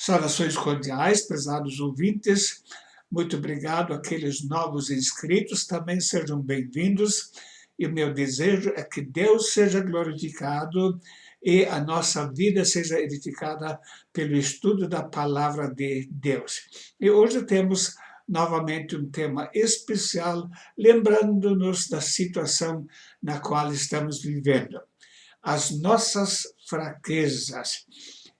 Saudações cordiais, prezados ouvintes. Muito obrigado àqueles novos inscritos, também sejam bem-vindos. E o meu desejo é que Deus seja glorificado e a nossa vida seja edificada pelo estudo da palavra de Deus. E hoje temos novamente um tema especial, lembrando-nos da situação na qual estamos vivendo. As nossas fraquezas.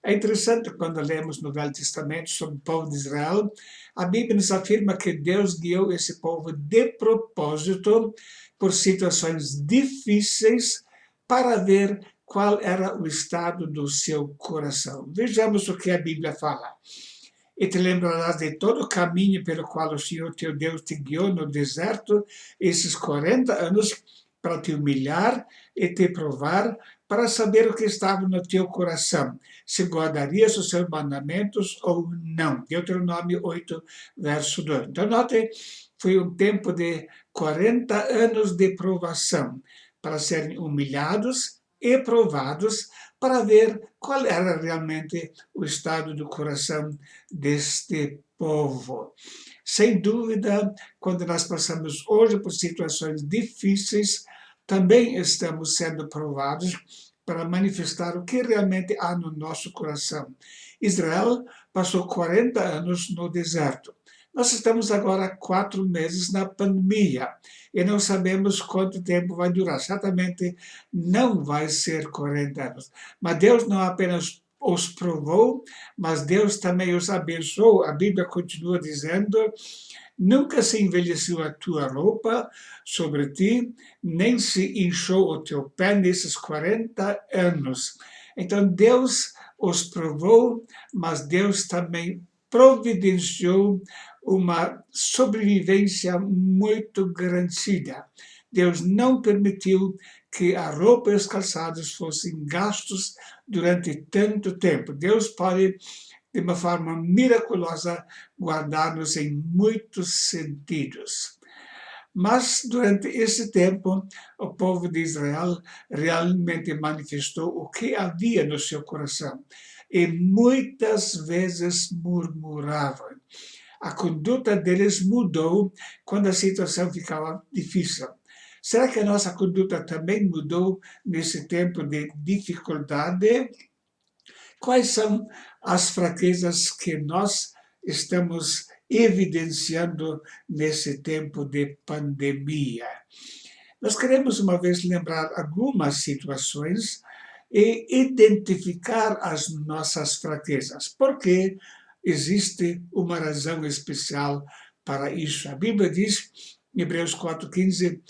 É interessante quando lemos no Velho Testamento sobre o povo de Israel, a Bíblia nos afirma que Deus guiou esse povo de propósito por situações difíceis para ver qual era o estado do seu coração. Vejamos o que a Bíblia fala. E te lembrarás de todo o caminho pelo qual o Senhor teu Deus te guiou no deserto esses 40 anos para te humilhar e te provar, para saber o que estava no teu coração, se guardarias os seus mandamentos ou não. Deuteronômio 8, verso 2. Então, note, foi um tempo de 40 anos de provação, para serem humilhados e provados, para ver qual era realmente o estado do coração deste povo. Sem dúvida, quando nós passamos hoje por situações difíceis, também estamos sendo provados para manifestar o que realmente há no nosso coração. Israel passou 40 anos no deserto. Nós estamos agora há 4 meses na pandemia e não sabemos quanto tempo vai durar. Certamente não vai ser 40 anos. Mas Deus não apenas os provou, mas Deus também os abençoou. A Bíblia continua dizendo: nunca se envelheceu a tua roupa sobre ti, nem se inchou o teu pé nesses 40 anos. Então Deus os provou, mas Deus também providenciou uma sobrevivência muito garantida. Deus não permitiu que a roupa e os calçados fossem gastos durante tanto tempo. Deus pode, de uma forma miraculosa, guardar-nos em muitos sentidos. Mas, durante esse tempo, o povo de Israel realmente manifestou o que havia no seu coração. E muitas vezes murmuravam. A conduta deles mudou quando a situação ficava difícil. Será que a nossa conduta também mudou nesse tempo de dificuldade? Quais são as fraquezas que nós estamos evidenciando nesse tempo de pandemia? Nós queremos uma vez lembrar algumas situações e identificar as nossas fraquezas, porque existe uma razão especial para isso. A Bíblia diz, em Hebreus 4,15,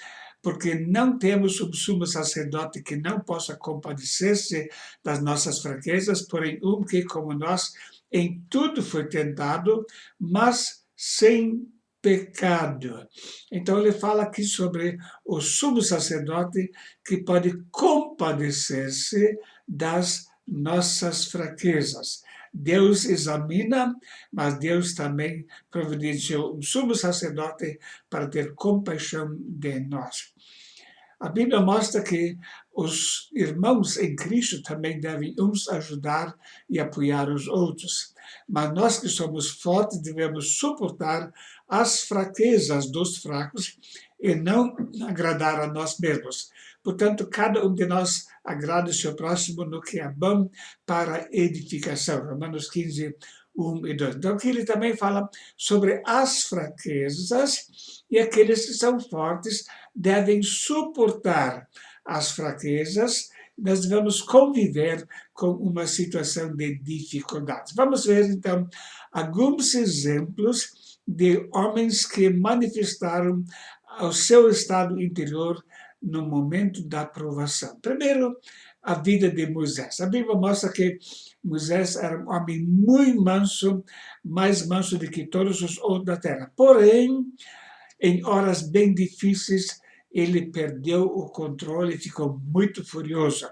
porque não temos um sumo sacerdote que não possa compadecer-se das nossas fraquezas, porém que, como nós, em tudo foi tentado, mas sem pecado. Então ele fala aqui sobre o sumo sacerdote que pode compadecer-se das nossas fraquezas. Deus examina, mas Deus também providenciou um sumo sacerdote para ter compaixão de nós. A Bíblia mostra que os irmãos em Cristo também devem uns ajudar e apoiar os outros. Mas nós que somos fortes devemos suportar as fraquezas dos fracos e não agradar a nós mesmos. Portanto, cada um de nós agrade o seu próximo no que é bom para edificação. Romanos 15, 1 e 2. Então, aqui ele também fala sobre as fraquezas e aqueles que são fortes devem suportar as fraquezas. Nós devemos conviver com uma situação de dificuldades. Vamos ver, então, alguns exemplos de homens que manifestaram o seu estado interior no momento da provação. Primeiro, a vida de Moisés. A Bíblia mostra que Moisés era um homem muito manso, mais manso do que todos os outros da terra. Porém, em horas bem difíceis, ele perdeu o controle e ficou muito furioso.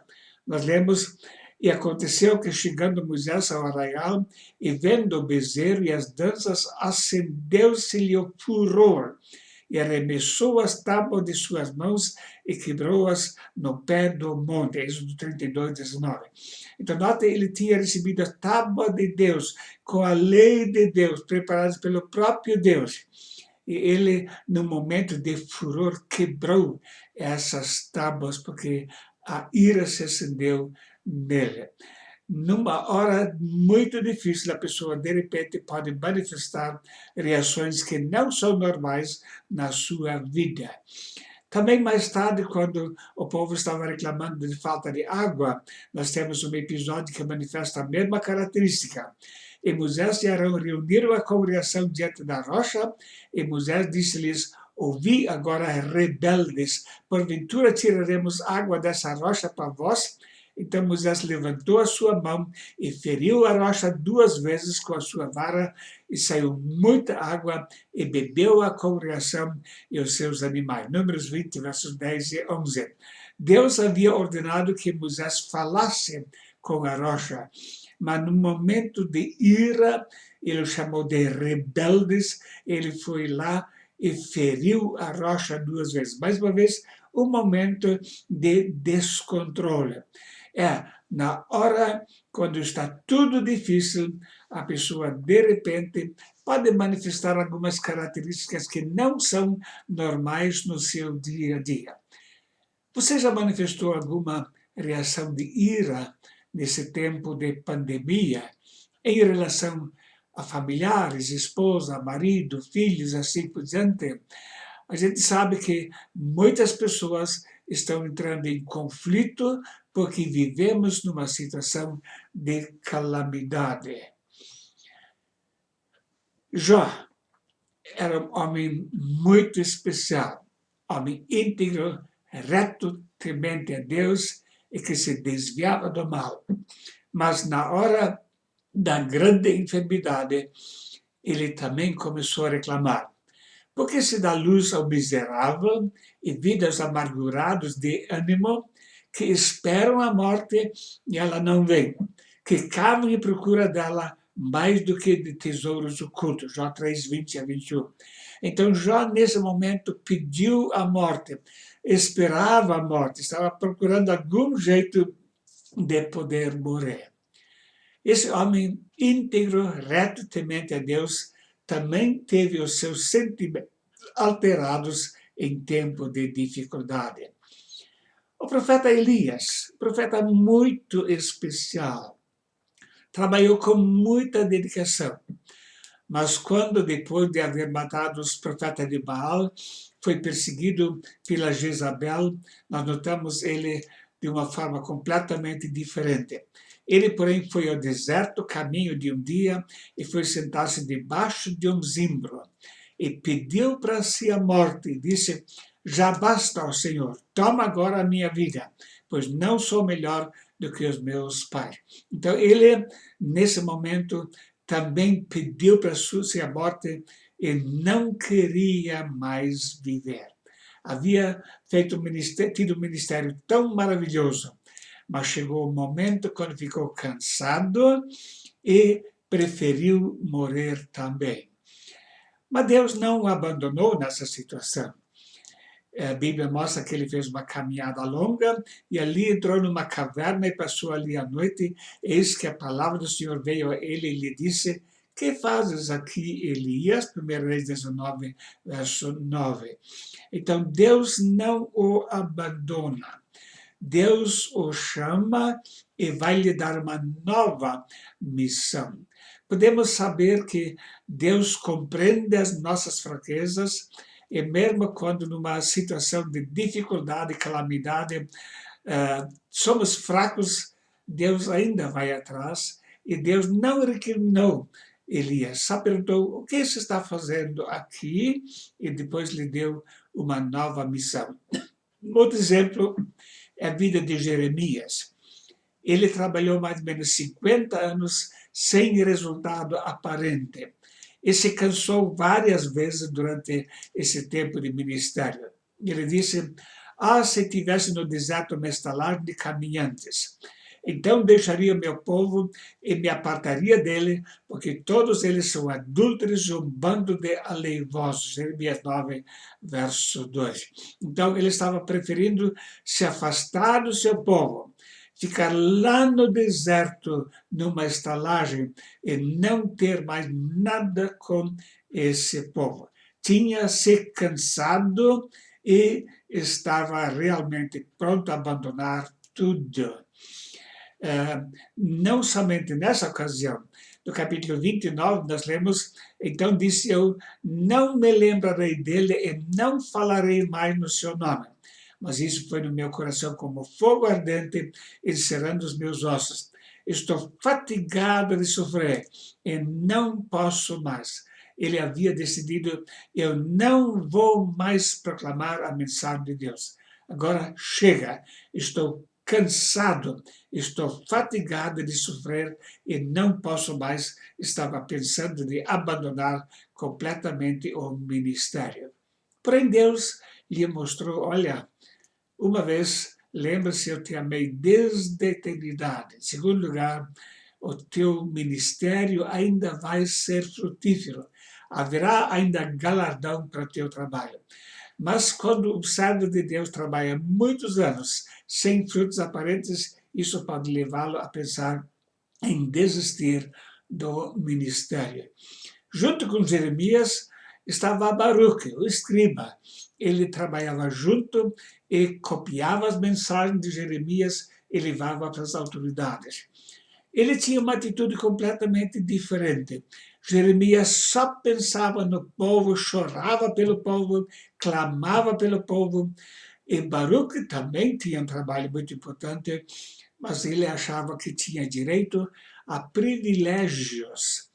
Nós lemos, e aconteceu que, chegando Moisés ao arraial, e vendo o bezerro e as danças, acendeu-se-lhe o furor. e arremessou as tábuas de suas mãos e quebrou-as no pé do monte. Êxodo 32, 19. Então, nota, ele tinha recebido a tábua de Deus, com a lei de Deus, preparadas pelo próprio Deus. E ele, no momento de furor, quebrou essas tábuas, porque a ira se acendeu nele. Numa hora muito difícil, a pessoa, de repente, pode manifestar reações que não são normais na sua vida. Também mais tarde, quando o povo estava reclamando de falta de água, nós temos um episódio que manifesta a mesma característica. E Moisés e Arão reuniram a congregação diante da rocha, e Moisés disse-lhes: ouvi agora, rebeldes, porventura tiraremos água dessa rocha para vós? Então Moisés levantou a sua mão e feriu a rocha 2 vezes com a sua vara, e saiu muita água, e bebeu a congregação e os seus animais. Números 20, versos 10 e 11. Deus havia ordenado que Moisés falasse com a rocha, mas no momento de ira, ele o chamou de rebeldes, ele foi lá e feriu a rocha 2 vezes. Mais uma vez, um momento de descontrole. Na hora, quando está tudo difícil, a pessoa, de repente, pode manifestar algumas características que não são normais no seu dia a dia. Você já manifestou alguma reação de ira nesse tempo de pandemia em relação a familiares, esposa, marido, filhos, assim por diante? A gente sabe que muitas pessoas estão entrando em conflito porque vivemos numa situação de calamidade. Jó era um homem muito especial, homem íntegro, reto, temente a Deus e que se desviava do mal. Mas na hora da grande enfermidade, ele também começou a reclamar. Porque se dá luz ao miserável e vida aos amargurados de ânimo, que esperam a morte e ela não vem, que cavam em procura dela mais do que de tesouros ocultos. Jó 3, 20 a 21. Então Jó, nesse momento, pediu a morte, esperava a morte, estava procurando algum jeito de poder morrer. Esse homem íntegro, reto, temente a Deus, também teve os seus sentimentos alterados em tempo de dificuldade. O profeta Elias, profeta muito especial, trabalhou com muita dedicação, mas quando, depois de haver matado os profetas de Baal, foi perseguido pela Jezabel, nós notamos ele de uma forma completamente diferente. Ele, porém, foi ao deserto, caminho de um dia, e foi sentar-se debaixo de um zimbro, e pediu para si a morte, e disse: já basta, ó Senhor, toma agora a minha vida, pois não sou melhor do que os meus pais. Então ele, nesse momento, também pediu para si a morte e não queria mais viver. Havia tido um ministério tão maravilhoso, mas chegou o momento quando ficou cansado e preferiu morrer também. Mas Deus não o abandonou nessa situação. A Bíblia mostra que ele fez uma caminhada longa e ali entrou numa caverna e passou ali a noite. Eis que a palavra do Senhor veio a ele e lhe disse: que fazes aqui, Elias? 1 Reis 19, verso 9. Então Deus não o abandona. Deus o chama e vai lhe dar uma nova missão. Podemos saber que Deus compreende as nossas fraquezas, e mesmo quando numa situação de dificuldade, calamidade, somos fracos, Deus ainda vai atrás, e Deus não recriminou Elias, só perguntou: o que você está fazendo aqui? E depois lhe deu uma nova missão. Um outro exemplo é a vida de Jeremias. Ele trabalhou mais ou menos 50 anos sem resultado aparente. E se cansou várias vezes durante esse tempo de ministério. Ele disse: se tivesse no deserto uma estalagem de caminhantes, Então deixaria o meu povo e me apartaria dele, porque todos eles são adúlteros, um bando de aleivosos. Jeremias 9, verso 2. Então ele estava preferindo se afastar do seu povo, ficar lá no deserto, numa estalagem, e não ter mais nada com esse povo. Tinha se cansado e estava realmente pronto a abandonar tudo. Não somente nessa ocasião. No capítulo 29, nós lemos: então disse eu, não me lembrarei dele e não falarei mais no seu nome. Mas isso foi no meu coração como fogo ardente, encerrando os meus ossos. Estou fatigado de sofrer e não posso mais. Ele havia decidido: eu não vou mais proclamar a mensagem de Deus. Agora chega, estou cansado, estou fatigado de sofrer e não posso mais. Estava pensando de abandonar completamente o ministério. Porém, Deus lhe mostrou: olha, uma vez, lembra-se, eu te amei desde a eternidade. Em segundo lugar, o teu ministério ainda vai ser frutífero. Haverá ainda galardão para o teu trabalho. Mas quando o servo de Deus trabalha muitos anos sem frutos aparentes, isso pode levá-lo a pensar em desistir do ministério. Junto com Jeremias estava Baruque, o escriba. Ele trabalhava junto e copiava as mensagens de Jeremias e levava para as autoridades. Ele tinha uma atitude completamente diferente. Jeremias só pensava no povo, chorava pelo povo, clamava pelo povo. E Baruque também tinha um trabalho muito importante, mas ele achava que tinha direito a privilégios.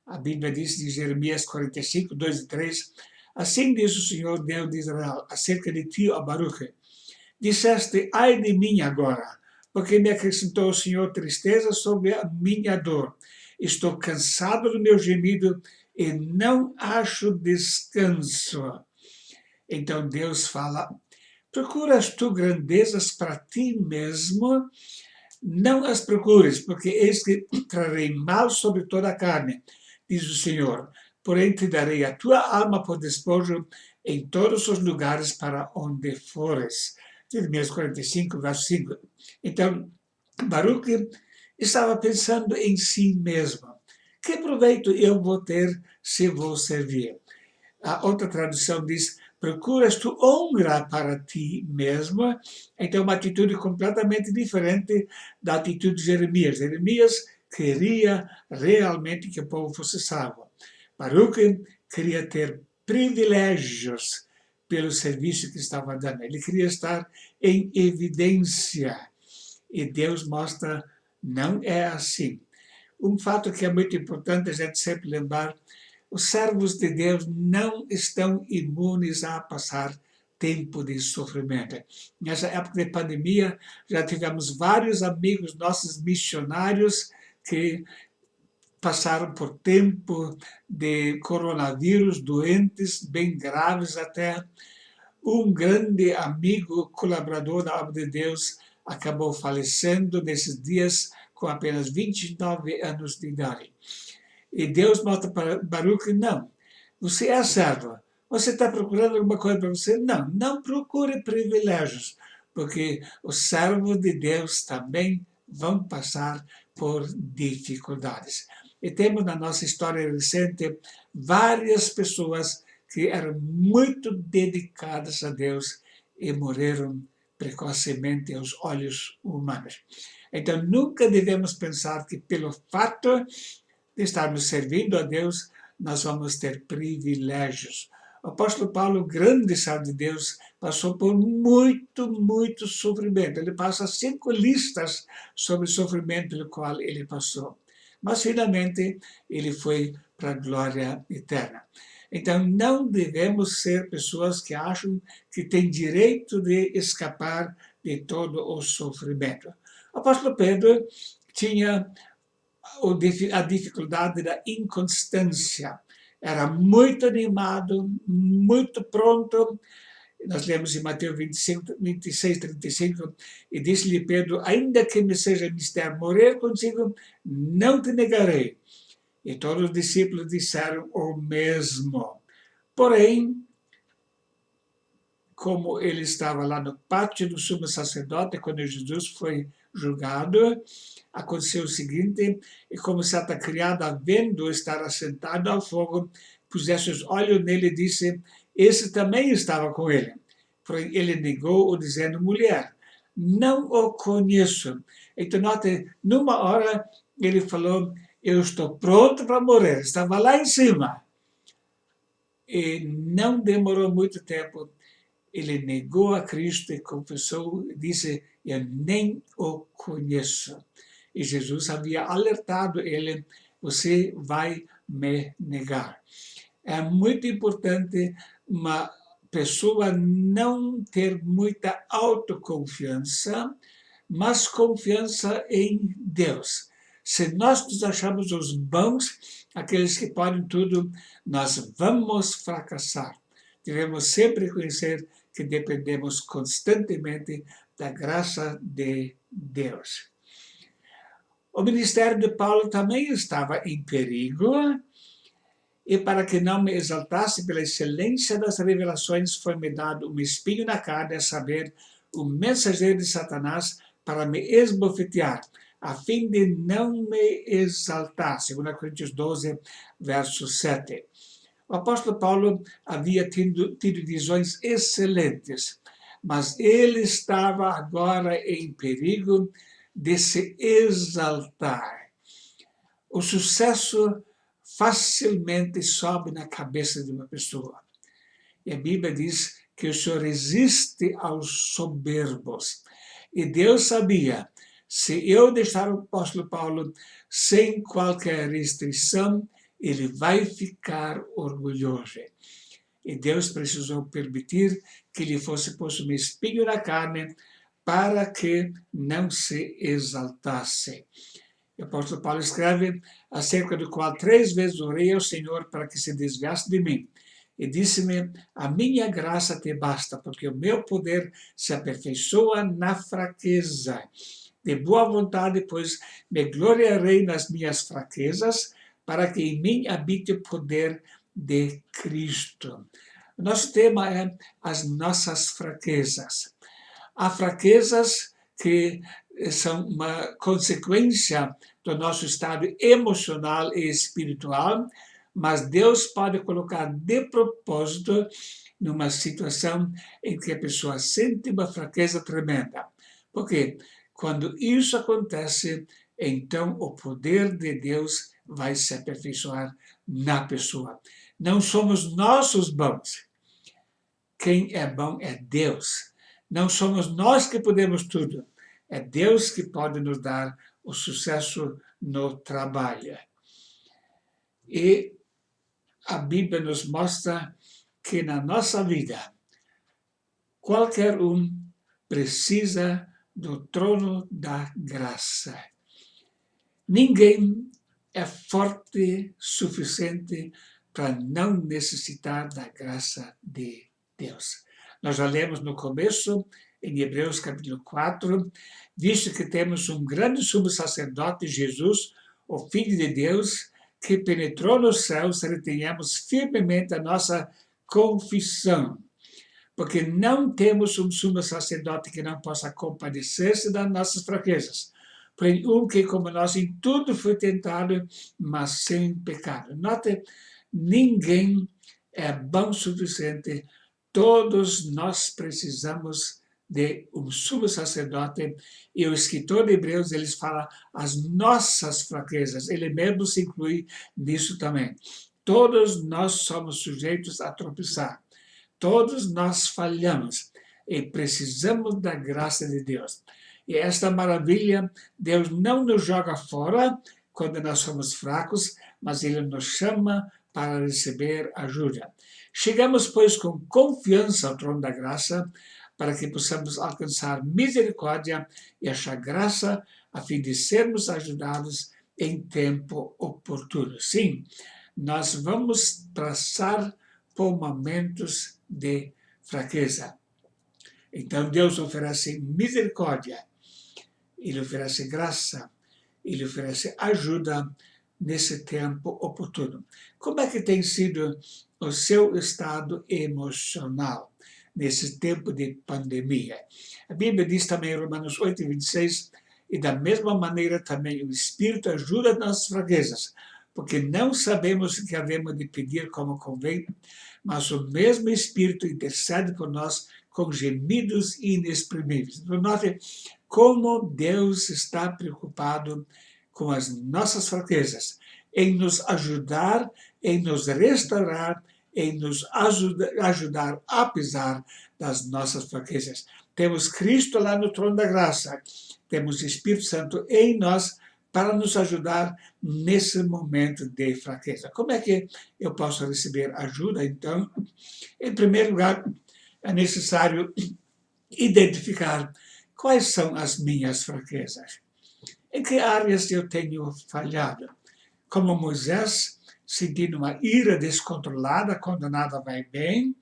A Bíblia diz de Jeremias 45, 2 e 3, assim diz o Senhor Deus de Israel, acerca de ti, ó Baruque, disseste, ai de mim agora, porque me acrescentou o Senhor tristeza sobre a minha dor. Estou cansado do meu gemido e não acho descanso. Então Deus fala, procuras tu grandezas para ti mesmo, não as procures, porque eis que trarei mal sobre toda a carne, diz o Senhor. Porém te darei a tua alma por despojo em todos os lugares para onde fores. Jeremias 45, verso 5. Então, Baruque estava pensando em si mesmo. Que proveito eu vou ter se vou servir? A outra tradução diz, procuras tu honra para ti mesmo. Então, uma atitude completamente diferente da atitude de Jeremias. Jeremias queria realmente que o povo fosse salvo. Baruque queria ter privilégios pelo serviço que estava dando. Ele queria estar em evidência. E Deus mostra, não é assim. Um fato que é muito importante a gente sempre lembrar, os servos de Deus não estão imunes a passar tempo de sofrimento. Nessa época de pandemia, já tivemos vários amigos nossos missionários que passaram por tempo de coronavírus, doentes, bem graves até. Um grande amigo, colaborador da obra de Deus, acabou falecendo nesses dias com apenas 29 anos de idade. E Deus mostra para Baruque, não, você é servo, você está procurando alguma coisa para você? Não, não procure privilégios, porque os servos de Deus também vão passar por dificuldades. E temos na nossa história recente várias pessoas que eram muito dedicadas a Deus e morreram precocemente aos olhos humanos. Então, nunca devemos pensar que pelo fato de estarmos servindo a Deus, nós vamos ter privilégios. O apóstolo Paulo, grande servo de Deus, passou por muito sofrimento. Ele passa 5 listas sobre o sofrimento pelo qual ele passou. Mas, finalmente, ele foi para a glória eterna. Então, não devemos ser pessoas que acham que têm direito de escapar de todo o sofrimento. O apóstolo Pedro tinha a dificuldade da inconstância. Era muito animado, muito pronto, Nós lemos em Mateus 26, 35, e disse-lhe Pedro, ainda que me seja mister morrer contigo, não te negarei. E todos os discípulos disseram o mesmo. Porém, como ele estava lá no pátio do sumo sacerdote, quando Jesus foi julgado, aconteceu o seguinte, e como certa criada, vendo estar assentado ao fogo, pusesse os olhos nele e disse, esse também estava com ele. Porém, ele negou-o, dizendo, mulher, não o conheço. Então, note, numa hora, ele falou, eu estou pronto para morrer. Estava lá em cima. E não demorou muito tempo. Ele negou a Cristo e confessou, disse, eu nem o conheço. E Jesus havia alertado ele, você vai me negar. É muito importante uma pessoa não ter muita autoconfiança, mas confiança em Deus. Se nós nos achamos os bons, aqueles que podem tudo, nós vamos fracassar. Devemos sempre reconhecer que dependemos constantemente da graça de Deus. O ministério de Paulo também estava em perigo, e para que não me exaltasse pela excelência das revelações, foi-me dado um espinho na carne, a saber, o mensageiro de Satanás, para me esbofetear, a fim de não me exaltar. 2 Coríntios 12, verso 7. O apóstolo Paulo havia tido visões excelentes, mas ele estava agora em perigo de se exaltar. O sucesso facilmente sobe na cabeça de uma pessoa. E a Bíblia diz que o Senhor resiste aos soberbos. E Deus sabia, se eu deixar o apóstolo Paulo sem qualquer restrição, ele vai ficar orgulhoso. E Deus precisou permitir que lhe fosse posto um espinho na carne para que não se exaltasse. O apóstolo Paulo escreve, acerca do qual 3 vezes orei ao Senhor para que se desviasse de mim. E disse-me, a minha graça te basta, porque o meu poder se aperfeiçoa na fraqueza. De boa vontade, pois, me gloriarei nas minhas fraquezas, para que em mim habite o poder de Cristo. O nosso tema é as nossas fraquezas. Há fraquezas que são uma consequência do nosso estado emocional e espiritual, mas Deus pode colocar de propósito numa situação em que a pessoa sente uma fraqueza tremenda. Por quê? Quando isso acontece, então o poder de Deus vai se aperfeiçoar na pessoa. Não somos nós os bons. Quem é bom é Deus. Não somos nós que podemos tudo. É Deus que pode nos dar o sucesso no trabalho. E a Bíblia nos mostra que na nossa vida, qualquer um precisa do trono da graça. Ninguém é forte o suficiente para não necessitar da graça de Deus. Nós já lemos no começo, em Hebreus capítulo 4, visto que temos um grande sumo sacerdote, Jesus, o Filho de Deus, que penetrou nos céus, retenhamos firmemente a nossa confissão. Porque não temos um sumo sacerdote que não possa compadecer-se das nossas fraquezas. Porém, um que, como nós, em tudo foi tentado, mas sem pecado. Note, ninguém é bom o suficiente. Todos nós precisamos de um sumo sacerdote. E o escritor de Hebreus, ele fala as nossas fraquezas. Ele mesmo se inclui nisso também. Todos nós somos sujeitos a tropeçar. Todos nós falhamos e precisamos da graça de Deus. E esta maravilha, Deus não nos joga fora quando nós somos fracos, mas Ele nos chama para receber ajuda. Chegamos, pois, com confiança ao trono da graça, para que possamos alcançar misericórdia e achar graça, a fim de sermos ajudados em tempo oportuno. Sim, nós vamos passar por momentos de fraqueza. Então Deus oferece misericórdia, Ele oferece graça, Ele oferece ajuda nesse tempo oportuno. Como é que tem sido o seu estado emocional nesse tempo de pandemia? A Bíblia diz também em Romanos 8:26, e da mesma maneira também o Espírito ajuda nas fraquezas, porque não sabemos o que havemos de pedir como convém, mas o mesmo Espírito intercede por nós com gemidos inexprimíveis. Então, note como Deus está preocupado com as nossas fraquezas, em nos ajudar, em nos restaurar, em nos ajudar apesar das nossas fraquezas. Temos Cristo lá no trono da graça, temos o Espírito Santo em nós para nos ajudar nesse momento de fraqueza. Como é que eu posso receber ajuda, então? Em primeiro lugar, é necessário identificar quais são as minhas fraquezas. Em que áreas eu tenho falhado? Como Moisés, sentindo uma ira descontrolada quando nada vai bem.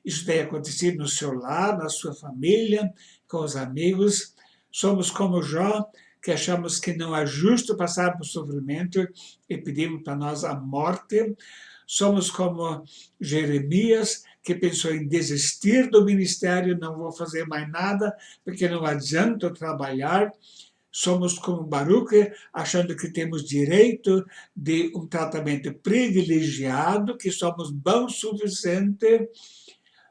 Isso tem acontecido no seu lar, na sua família, com os amigos. Somos como Jó, que achamos que não é justo passar por sofrimento e pedimos para nós a morte. Somos como Jeremias, que pensou em desistir do ministério, não vou fazer mais nada, porque não adianta trabalhar. Somos como Baruque, achando que temos direito de um tratamento privilegiado, que somos bons o suficiente.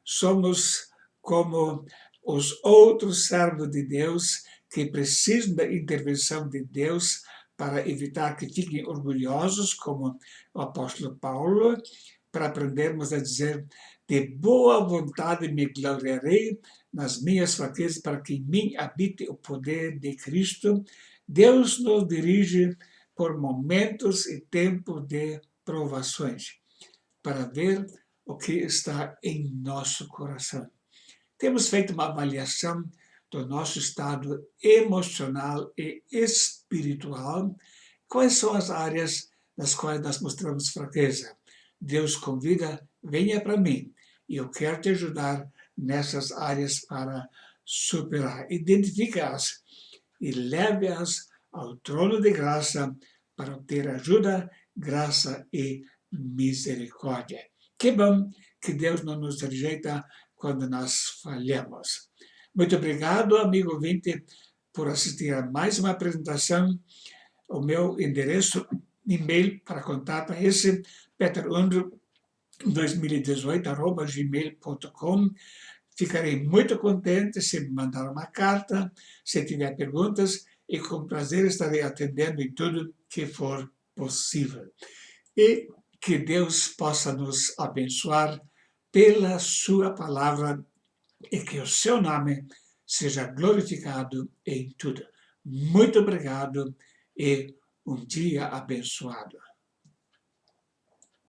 Somos como os outros servos de Deus, que precisam da intervenção de Deus para evitar que fiquem orgulhosos, como o apóstolo Paulo, para aprendermos a dizer: de boa vontade me gloriarei nas minhas fraquezas, para que em mim habite o poder de Cristo. Deus nos dirige por momentos e tempos de provações, para ver o que está em nosso coração. Temos feito uma avaliação do nosso estado emocional e espiritual. Quais são as áreas nas quais nós mostramos fraqueza? Deus convida: venha para mim, e eu quero te ajudar nessas áreas para superar. Identifique-as e leve-as ao trono de graça para obter ajuda, graça e misericórdia. Que bom que Deus não nos rejeita quando nós falhamos. Muito obrigado, amigo ouvinte, por assistir a mais uma apresentação. O meu endereço e-mail para contato é esse: peterundro2018@gmail.com. Ficarei muito contente se me mandar uma carta, se tiver perguntas, e com prazer estarei atendendo em tudo que for possível. E que Deus possa nos abençoar pela sua palavra e que o seu nome seja glorificado em tudo. Muito obrigado e um dia abençoado.